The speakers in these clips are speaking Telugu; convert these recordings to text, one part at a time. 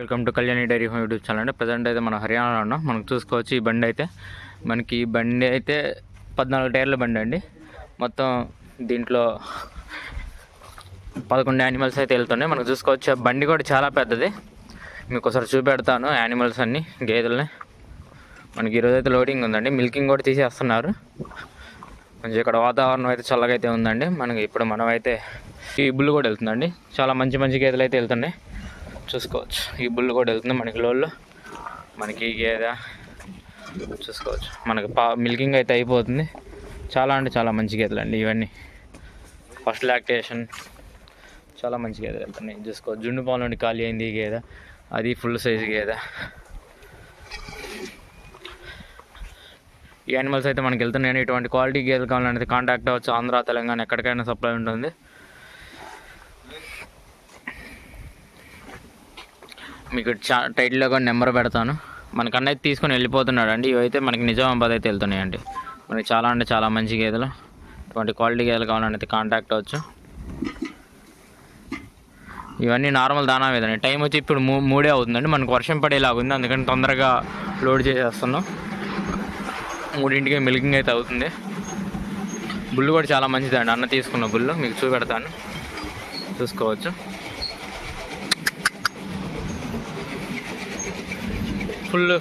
Welcome to Kalyani dairy farm YouTube channel అండి. ప్రజెంట్ అయితే మనం హర్యానాలో ఉన్నాం. మనకు చూసుకోవచ్చు ఈ బండి అయితే 14 టైర్ల బండి అండి. మొత్తం దీంట్లో 11 యానిమల్స్ అయితే వెళ్తున్నాయి. మనకు చూసుకోవచ్చు బండి కూడా చాలా పెద్దది. మీకు ఒకసారి చూపెడతాను యానిమల్స్ అన్నీ గేదెలని. మనకి ఈరోజు అయితే లోడింగ్ ఉందండి. మిల్కింగ్ కూడా తీసేస్తున్నారు. కొంచెం ఇక్కడ వాతావరణం అయితే చల్లగా అయితే ఉందండి. మనకి ఇప్పుడు మనమైతే ఈ బుల్లు కూడా వెళ్తుందండి. చాలా మంచి గేదెలు అయితే వెళ్తున్నాయి. చూసుకోవచ్చు ఈ బుల్లు కూడా వెళ్తుంది. మనకి లోళ్ళు మనకి ఈ గేదె చూసుకోవచ్చు. మనకి మిల్కింగ్ అయితే అయిపోతుంది. చాలా అంటే చాలా మంచి గేదెలు అండి ఇవన్నీ. ఫస్ట్ లాక్టేషన్ చాలా మంచి గేదెలు వెళ్తున్నాయి. చూసుకోవచ్చు జుండు పాలు నుండి ఖాళీ అయింది ఈ గేదె. అది ఫుల్ సైజు గేదె. ఈ యానిమల్స్ అయితే మనకి వెళ్తున్నాయి. ఇటువంటి క్వాలిటీ గేదెలు కావాలనేది కాంటాక్ట్ అవ్వచ్చు. ఆంధ్ర, తెలంగాణ ఎక్కడికైనా సప్లై ఉంటుంది. మీకు టైటిల్లో కూడా నెంబర్ పెడతాను. మనకు అన్నైతే తీసుకొని వెళ్ళిపోతున్నాడు అండి. ఇవైతే మనకి నిజామాబాద్ అయితే వెళ్తున్నాయండి. మనకి చాలా అంటే చాలా మంచి గేదెలు. ఇటువంటి క్వాలిటీ గేదెలు కావాలనేది కాంటాక్ట్ అవ్వచ్చు. ఇవన్నీ నార్మల్ దానా వేదండి. టైం వచ్చి ఇప్పుడు 3 అవుతుందండి. మనకు వర్షం పడేలాగుంది, అందుకని తొందరగా లోడ్ చేసేస్తున్నాం. 3ంటికి మిల్కింగ్ అయితే అవుతుంది. బుల్లు కూడా చాలా మంచిదండి. అన్న తీసుకున్న బుల్లు మీకు చూపెడతాను, చూసుకోవచ్చు.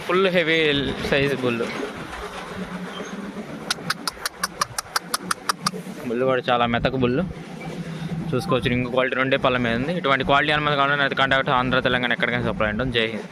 ఫుల్ హెవీ సైజ్ బుల్లు కూడా చాలా మెతక బుల్లు చూసుకోవచ్చు. రింగ్ క్వాలిటీ 2 పళ్ళ మీద ఉంది. ఇటువంటి క్వాలిటీ అన్నమాట కావాలని కాంటాక్ట్ ఆంధ్ర, తెలంగాణ ఎక్కడికైనా సప్లై ఉంటుంది. జై హింద్.